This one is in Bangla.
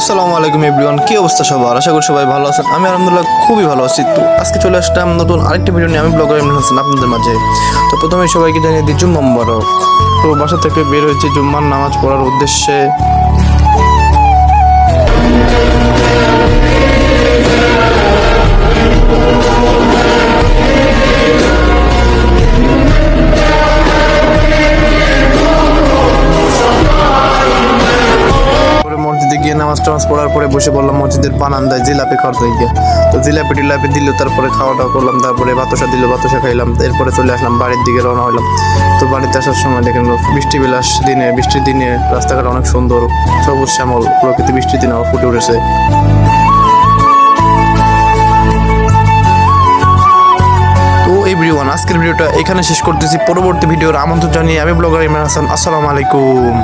আসসালামু আলাইকুম এভরিওয়ান, কি অবস্থা সবার? আশা করি সবাই ভালো আছেন। আমি আলহামদুলিল্লাহ খুবই ভালো আছি। তো আজকে চলে আসলাম নতুন আরেকটি ভিডিও নিয়ে। আমি ব্লগার ইমরান হাসান আপনাদের মাঝে। তো প্রথমে সবাইকে জানিয়ে দিই জুম্মা মুবারক। তো বাসা থেকে বের হয়েছে জুম্মার নামাজ পড়ার উদ্দেশ্যে। মসজিদে গিয়ে নামাজ টামাজ পড়ার পরে বসে বললাম মসজিদের বারান্দায় জিলাপি খাওয়ার হয়ে। তো জিলাপি টিলাপি দিল, তারপরে খাওয়া দাওয়া করলাম, তারপরে বাতাসা দিল, বাতাসা খাইলাম। এরপরে চলে আসলাম বাড়ির দিকে, রওনা হলাম। তো বাড়িতে আসার সময় দেখেন বৃষ্টির দিনে রাস্তাঘাট অনেক সুন্দর, সবুজ শ্যামল প্রকৃতি বৃষ্টির দিনে ফুটে উঠেছে। তো এভরিওয়ান, আজকের ভিডিওটা এখানে শেষ করতেছি। পরবর্তী ভিডিওর আমন্ত্রণ জানিয়ে আমি ব্লগার ইমরান হাসান। আসসালামু আলাইকুম।